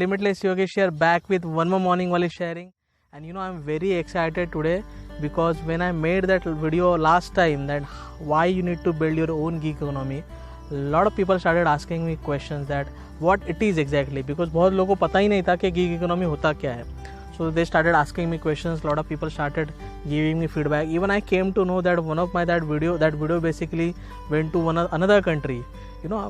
Limitless Yogesh here, back with one more morning while sharing. And I'm very excited today because when I made that video last time that why you need to build your own gig economy, a lot of people started asking me questions that what it is exactly, because बहुत लोगों को पता ही नहीं था कि gig economy होता क्या है. So they started asking me questions. A lot of people started giving me feedback. Even I came to know that one of that video basically went to another country.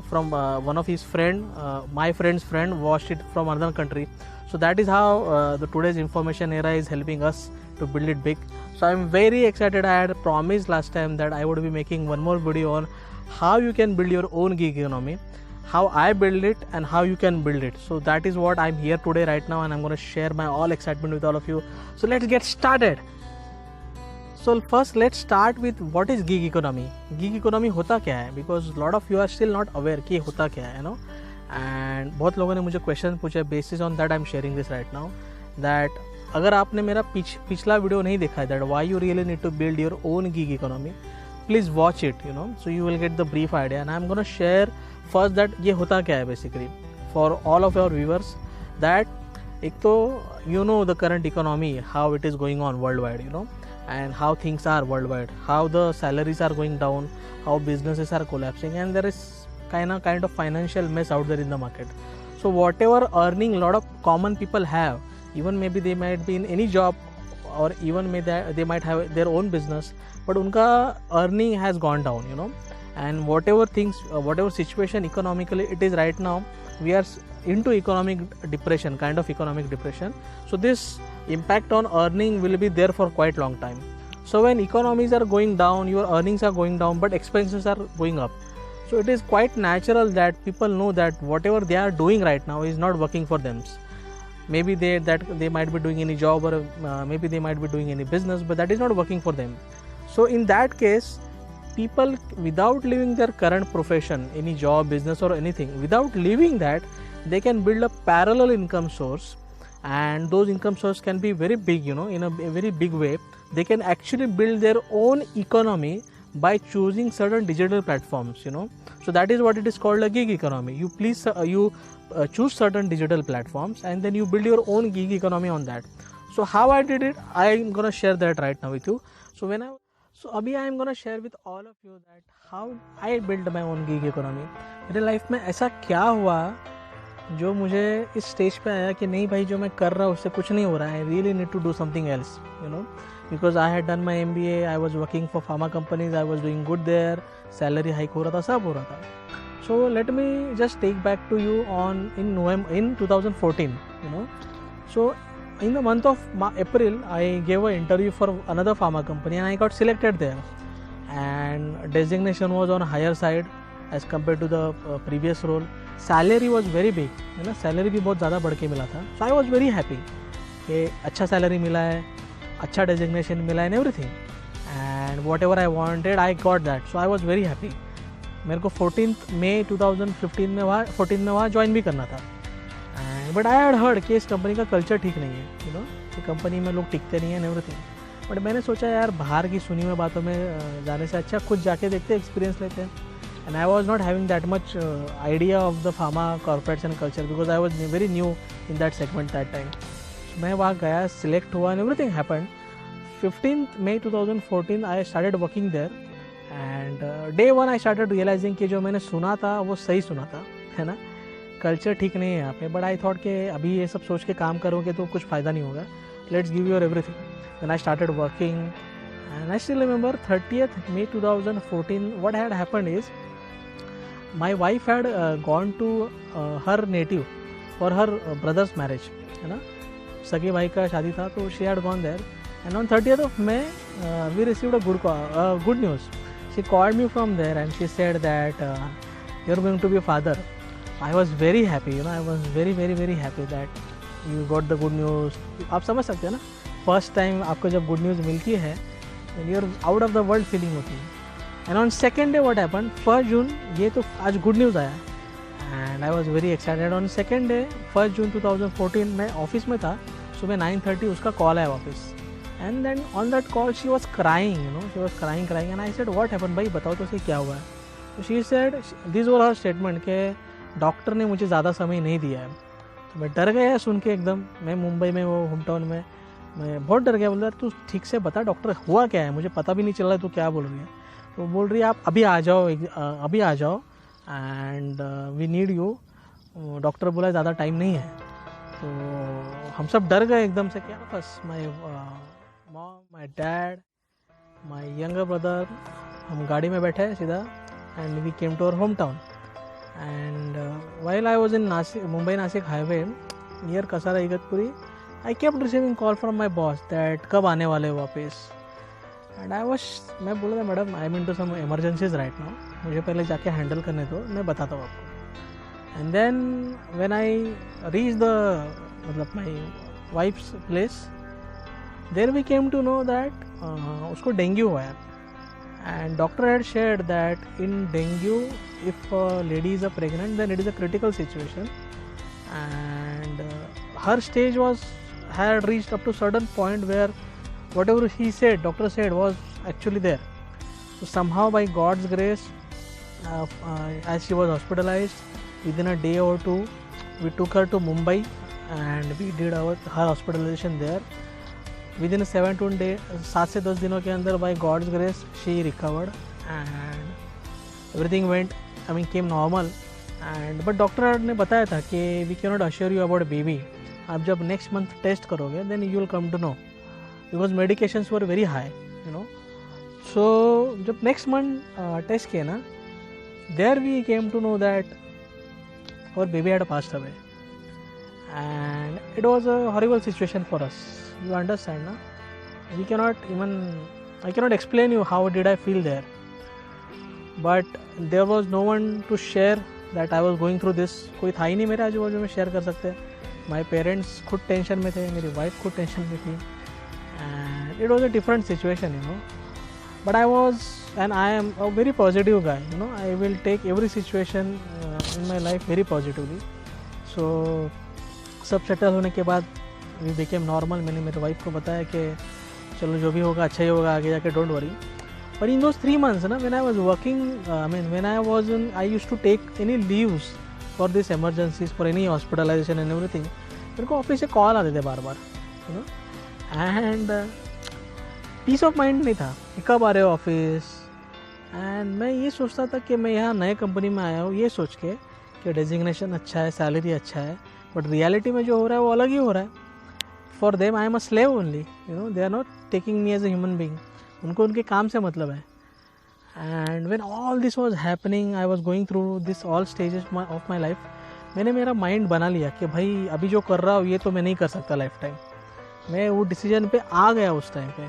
From one of his friend, my friend's friend watched it from another country. So that is how the today's information era is helping us to build it big. So I'm very excited. I had promised last time that I would be making one more video on how you can build your own gig economy, how I build it and how you can build it. So that is what I'm here today right now, and I'm going to share my all excitement with all of you. So let's get started. So first let's start with what is gig economy. Gig economy होता क्या है? Because lot of you are still not aware कि होता क्या है, and बहुत लोगों ने मुझे क्वेश्चन पूछे. Basis on that I'm sharing this right now. That अगर आपने मेरा पिछला वीडियो नहीं देखा है, that why you really need to build your own gig economy, please watch it. So you will get the brief idea, and I'm gonna share first that ये होता क्या है basically for all of your viewers. That एक तो the current economy, how it is going on worldwide, and how things are worldwide, how the salaries are going down, how businesses are collapsing, and there is kind of financial mess out there in the market. So whatever earning a lot of common people have, even maybe they might be in any job, or even they might have their own business, but unka earning has gone down, and whatever situation economically it is right now, we are into economic depression. So this impact on earning will be there for quite long time. So when economies are going down, your earnings are going down, but expenses are going up. So it is quite natural that people know that whatever they are doing right now is not working for them. Maybe they might be doing any job, or maybe they might be doing any business, but that is not working for them. So in that case, people without leaving their current profession, any job, business or anything, without leaving that, they can build a parallel income source, and those income source can be very big, in a very big way. They can actually build their own economy by choosing certain digital platforms, So that is what it is called a gig economy. You choose certain digital platforms, and then you build your own gig economy on that. So how I did it, I am gonna share that right now with you. So अभी I am gonna share with all of you that how I built my own gig economy. मेरे life में ऐसा क्या हुआ जो मुझे इस stage पे आया कि नहीं भाई, जो मैं कर रहा हूँ उससे कुछ नहीं हो रहा है. I really need to do something else, because I had done my MBA, I was working for pharma companies, I was doing good there, salary hike हो रहा था, सब हो रहा था. So let me just take back to you in 2014, So in the month of April, I gave an interview for another pharma company, and I got selected there. And designation was on higher side as compared to the previous role. Salary was very big, salary भी बहुत ज़्यादा बढ़ के मिला था. So I was very happy कि अच्छा salary मिला है, अच्छा designation मिला है, and everything. And whatever I wanted, I got that. So I was very happy. मेरे को 14 मई 2015 में वहाँ ज्वाइन भी करना था. बट आई हैड हर्ड कि इस कंपनी का कल्चर ठीक नहीं है, कि कंपनी में लोग टिकते नहीं हैं एंड एवरीथिंग. बट मैंने सोचा यार, बाहर की सुनी हुई बातों में जाने से अच्छा खुद जाके देखते, एक्सपीरियंस लेते हैं. And I was not having that much idea of the pharma corporates and culture, because I was very new in that segment that time. मैं वहाँ गया, सिलेक्ट हुआ, and everything happened. 15 May 2014 I started working there, and day 1 I started realising कि जो मैंने सुना था वो सही सुना था, है ना. कल्चर ठीक नहीं है यहाँ पे. बट आई थॉट कि अभी ये सब सोच के काम करोगे तो कुछ फ़ायदा नहीं होगा. Let's give your everything. Then I started working, and I still remember 30th May 2014 what had happened is my wife had gone to her native for her brother's marriage, है ना. सगे भाई का शादी था, तो she had gone there, and on 30th of May we received a good news. She called me from there and she said that you're going to be a father. I was very happy, I was very very very happy that you got the good news. आप समझ सकते हैं ना, first time आपको जब good news मिलती है, then you're out of the world feeling होती है. And on second day what happened, 1st June, ये तो आज गुड न्यूज़ आया, and I was very excited. On second day 1st June 2014 मैं ऑफिस में था, सुबह 9:30 उसका कॉल आया वापस. And then on that call she was crying, she was crying, and I said what happened भाई, बताओ तो सही क्या हुआ है. So she said, these were her statement, के डॉक्टर ने मुझे ज़्यादा समय नहीं दिया है. मैं डर गया सुन के एकदम। मैं मुंबई में वो होम टाउन में मैं बहुत डर गया। बोल रहा तू ठीक से बता डॉक्टर हुआ क्या है, मुझे पता भी नहीं चल रहा है तू क्या बोल रही है। तो बोल रही है आप अभी आ जाओ, अभी आ जाओ and we need you. Doctor बोला ज़्यादा टाइम नहीं है। तो हम सब डर गए एकदम से, क्या बस my mom, my dad, my younger brother, हम गाड़ी में बैठे सीधा and we came to our home town. And while I was in Mumbai-Nasik highway near Kasara Igatpuri, I kept receiving call from my boss that कब आने वाले हो वापस। And मैं बोला था madam I am into some emergencies right now, मुझे पहले जाके हैंडल करने दो, मैं बताता हूँ आपको। And then when I reach the मतलब my wife's place, there we came to know that उसको डेंगू हुआ है। And doctor had shared that in dengue, if a lady is pregnant, then it is a critical situation, and her stage had reached up to certain point where whatever he said, doctor said, was actually there. So somehow by God's grace, as she was hospitalized, within a day or two, we took her to Mumbai and we did her hospitalization there. Within 7 से 10 दिनों के अंदर by God's grace she recovered and everything came normal. And but doctor ने बताया था कि we can not assure you about baby, आप जब नेक्स्ट मंथ टेस्ट करोगे then you will come to know, because medications were very high you know. So जब next month test किए ना, there we came to know that our baby had passed away and it was a horrible situation for us. You understand, na? I cannot explain you how did I feel there, but there was no one to share that I was going through this. कोई था ही नहीं मेरे आजू बाजू में share कर सकते। My parents खुद टेंशन में थे, मेरी वाइफ खुद टेंशन में थी, and it was a different situation, you know. But I was, and I am a very positive guy, you know. I will take every situation in my life very positively. So सब settle होने के बाद we became normal. मैंने मेरे wife को बताया कि चलो जो भी होगा अच्छा ही होगा आगे जाके, डोंट वरी। पर इन दोज 3 months ना, when I was working, when I was in, I used to take any leaves for this emergencies, for any hospitalization and everything, मेरे को ऑफिस से कॉल आते थे बार बार, you know. And piece of mind नहीं था कि कब आ रहे हो ऑफिस। एंड मैं ये सोचता था कि मैं यहाँ नए कंपनी में आया हूँ ये सोच के कि डेजिग्नेशन अच्छा है, सैलरी अच्छा है, बट रियलिटी में जो हो रहा है वो अलग ही हो रहा है। For them, I am a slave only. You know, they are not taking me as a human being. उनको उनके काम से मतलब है। And when all this was happening, I was going through this all stages of my life. मैंने मेरा mind बना लिया कि भाई अभी जो कर रहा हूँ ये तो मैं नहीं कर सकता लाइफ टाइम। मैं वो डिसीजन पे आ गया उस टाइम पे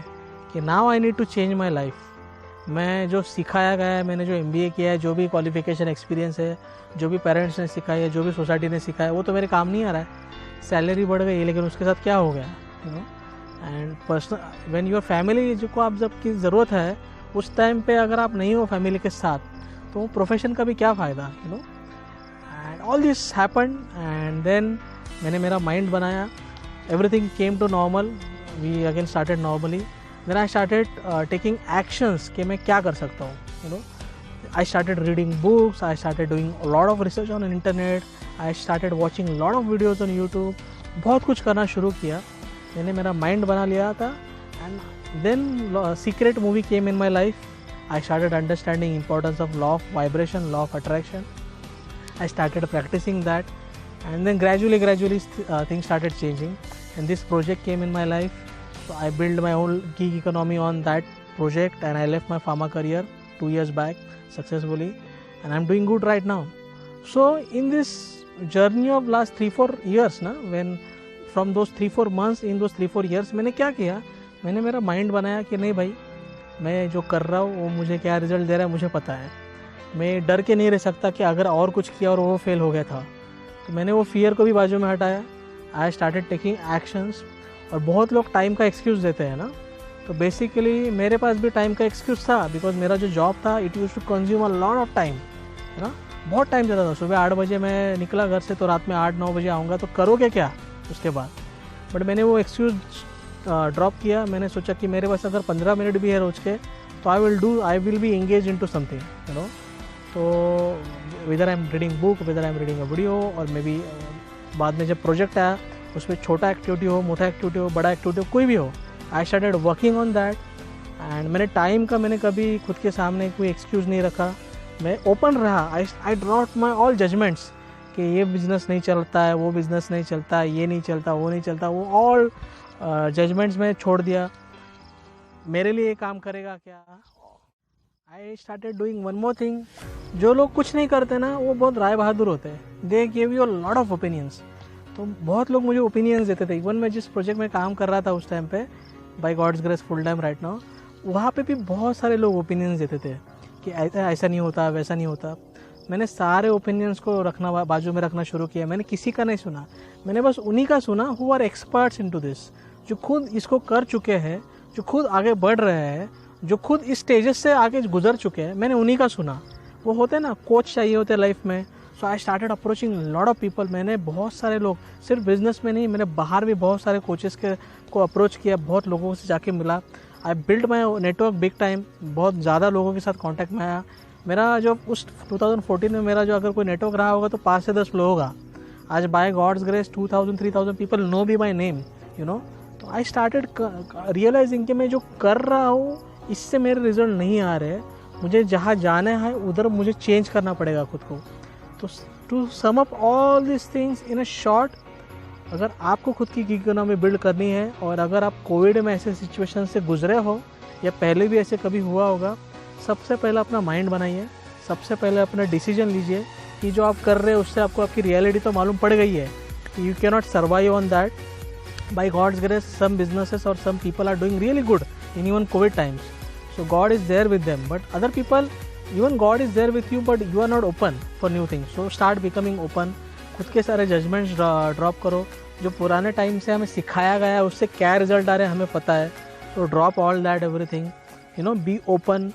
कि now I need to change my life. मैं जो सिखाया गया है, मैंने जो MBA किया है, जो भी क्वालिफिकेशन एक्सपीरियंस है, जो भी पेरेंट्स ने सिखाया है, जो भी सोसाइटी ने सिखाया है, वो तो मेरे काम नहीं आ रहा है। सैलरी बढ़ गई लेकिन उसके साथ क्या हो गया, you know. And personal when your family जो को आप जब की ज़रूरत है उस टाइम पे अगर आप नहीं हो फैमिली के साथ तो प्रोफेशन का भी क्या फ़ायदा, you know. And all this happened and then मैंने मेरा माइंड बनाया, everything came to normal, we again started normally. Then I started taking actions कि मैं क्या कर सकता हूँ, you know. I started reading books, I started doing lot of research on internet, I started watching lot of videos on YouTube. बहुत कुछ करना शुरू किया, मैंने मेरा माइंड बना लिया था। And then secret movie came in my life. I started understanding importance of law of vibration, law of attraction. I started practising that and then gradually things started changing and this project came in my life. So I built my own gig economy on that project and I left my pharma career 2 years back successfully and I'm doing good right now. So in this journey of last 3-4 years ना, when from those 3-4 months, in those 3-4 years मैंने क्या किया, मैंने मेरा mind बनाया कि नहीं भाई मैं जो कर रहा हूँ वो मुझे क्या रिजल्ट दे रहा है मुझे पता है। मैं डर के नहीं रह सकता कि अगर और कुछ किया और वो फेल हो गया था। तो मैंने वो फियर को भी बाजू में हटाया। आई स्टार्टेड टेकिंग एक्शंस। और बहुत लोग टाइम का एक्सक्यूज़ देते हैं ना, तो बेसिकली मेरे पास भी टाइम का एक्सक्यूज़ था, बिकॉज मेरा जो जॉब था it use to consume a lot of time, है ना। बहुत टाइम जाता था। सुबह 8 बजे मैं निकला घर से तो रात में 8-9 बजे आऊँगा, तो करोगे क्या उसके बाद। बट मैंने वो एक्सक्यूज़ ड्रॉप किया। मैंने सोचा कि मेरे पास अगर 15 मिनट भी है रोज के तो I will be engage in to something, you know. तो whether I'm reading book, whether I'm reading a video, or maybe बाद में जब प्रोजेक्ट आया उसमें छोटा एक्टिविटी हो, मोटा एक्टिविटी हो, बड़ा एक्टिविटी हो, कोई भी हो, आई started working on that. And मैंने टाइम का मैंने कभी खुद के सामने कोई एक्सक्यूज़ नहीं रखा, मैं ओपन रहा। आई ड्रॉट माई ऑल जजमेंट्स कि ये बिज़नेस नहीं चलता है, वो बिज़नेस नहीं चलता, ये नहीं चलता, वो नहीं चलता, वो ऑल जजमेंट्स में छोड़ दिया। मेरे लिए ये काम करेगा क्या? आई started doing one more thing. जो लोग कुछ नहीं करते ना वो बहुत राय बहादुर होते हैं। They give you a lot of opinions. तो बहुत लोग मुझे ओपिनियंस देते थे। इवन मैं जिस प्रोजेक्ट में काम कर रहा था उस टाइम पे, by God's grace full time right now, वहाँ पे भी बहुत सारे लोग ओपिनियंस देते थे कि ऐसा नहीं होता, वैसा नहीं होता। मैंने सारे ओपिनियंस को रखना बाजू में रखना शुरू किया। मैंने किसी का नहीं सुना, मैंने बस उन्हीं का सुना who are experts into this, जो खुद इसको कर चुके हैं, जो खुद आगे बढ़ रहे हैं, जो खुद इस स्टेजेस से आगे गुजर चुके हैं। मैंने उन्हीं का सुना। वो होते ना कोच चाहिए होते लाइफ में। So I started approaching lot of people. मैंने बहुत सारे लोग, सिर्फ बिजनेस में नहीं, मैंने बाहर भी बहुत सारे कोचेस को अप्रोच किया, बहुत लोगों से जाके मिला। I build my network big time. बहुत ज़्यादा लोगों के साथ कॉन्टैक्ट में आया। मेरा जो उस 2014 में मेरा जो अगर कोई नेटवर्क रहा होगा तो 5 से 10 लोग होगा। आज by God's grace 2000-3000 people know be my name, you know. तो आई स्टार्टेड रियलाइजिंग कि मैं जो कर रहा हूँ इससे मेरे रिजल्ट नहीं आ रहे। मुझे जहाँ जाना है उधर मुझे चेंज करना पड़ेगा खुद को। तो to sum up all this things in a short, अगर आपको खुद की गिग इकोनॉमी बिल्ड करनी है और अगर आप कोविड में ऐसे सिचुएशन से गुजरे हो या पहले भी ऐसे कभी हुआ होगा, सबसे पहले अपना माइंड बनाइए। सबसे पहले अपना डिसीजन लीजिए कि जो आप कर रहे हैं उससे आपको आपकी रियलिटी तो मालूम पड़ गई है। You can not survive on that. By God's grace some businesses और some people are doing really good in even COVID times. So God is there with them, but other people, even God is there with you, but you are not open for new things. So start becoming open. खुद के सारे judgements drop करो। जो पुराने time से हमें सिखाया गया है उससे क्या रिजल्ट आ रहे हैं हमें पता है। तो drop all that everything, you know, be open,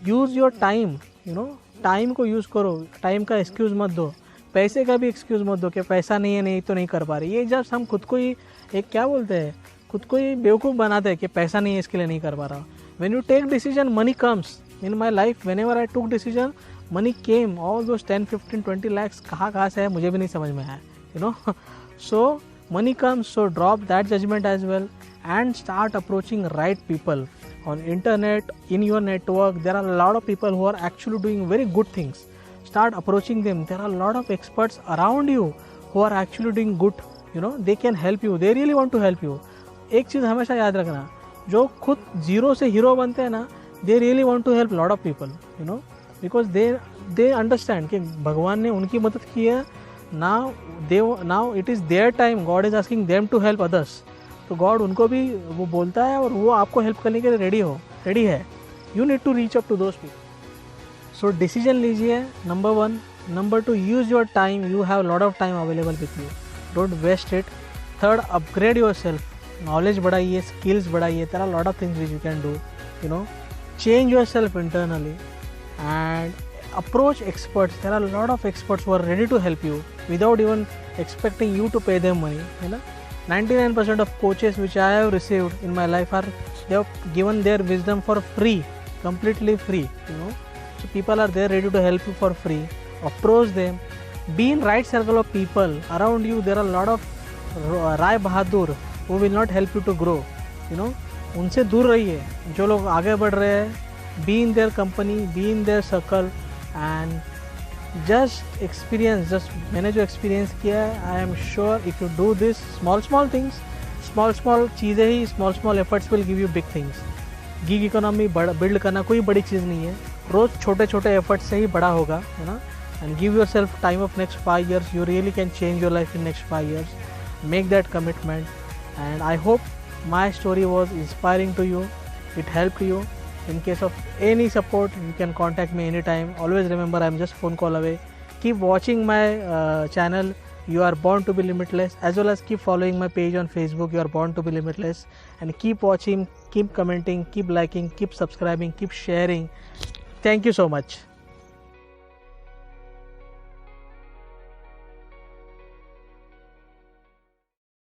use your time, you know. Time को यूज़ करो, टाइम का एक्सक्यूज़ मत दो, पैसे का भी एक्सक्यूज़ मत दो कि पैसा नहीं है, नहीं तो नहीं कर पा रहे। ये जब हम खुद को ही एक क्या बोलते हैं, खुद को ही बेवकूफ़ बनाते हैं कि पैसा नहीं है इसके लिए नहीं कर पा रहा। When you take decision money comes in my life. Whenever I took decision money came. All those 10, 15, 20 lakhs कहाँ से है मुझे भी नहीं समझ में आया, you know. So money comes, so drop that judgment as well and start approaching right people on internet, in your network. There are a lot of people who are actually doing very good things. Start approaching them. There are a lot of experts around you who are actually doing good, you know. They can help you, they really want to help you. एक चीज़ हमेशा याद रखना, जो खुद zero से hero बनते हैं ना, they really want to help lot of people, you know, because they understand कि भगवान ने उनकी मदद की है। now it is their time. God is asking them to help others. तो God उनको भी वो बोलता है और वो आपको हेल्प करने के लिए रेडी है। You need to reach up to those people. So decision लीजिए, number 1. Number 2, use your time. You have lot of time available with you. Don't waste it. 3rd, upgrade yourself. Knowledge बढ़ाइए, skills बढ़ाइए. There are lot of things which you can do. You know, change yourself internally and approach experts. There are a lot of experts who are ready to help you without even expecting you to pay them money, you know. 99% of coaches which I have received in my life they have given their wisdom for free, completely free, you know. So people are there ready to help you for free. Approach them. Be in right circle of people around you. There are a lot of Rai Bahadur who will not help you to grow, you know. उनसे दूर रहिए। जो लोग आगे बढ़ रहे हैं, be in their company, be in their circle and just experience. मैंने जो एक्सपीरियंस किया है, I am sure if you do this small things, small चीज़ें ही, small efforts will give you big things. Gig economy build करना कोई बड़ी चीज़ नहीं है। रोज़ छोटे एफर्ट्स से ही बड़ा होगा, है ना। And give your self time of next 5 years. You really can change your life in next 5 years. Make that commitment. And I hope my story was inspiring to you. It helped you. In case of any support, you can contact me anytime. Always remember, I'm just phone call away. Keep watching my channel. You are born to be limitless. As well as keep following my page on Facebook. You are born to be limitless. And keep watching, keep commenting, keep liking, keep subscribing, keep sharing. Thank you so much.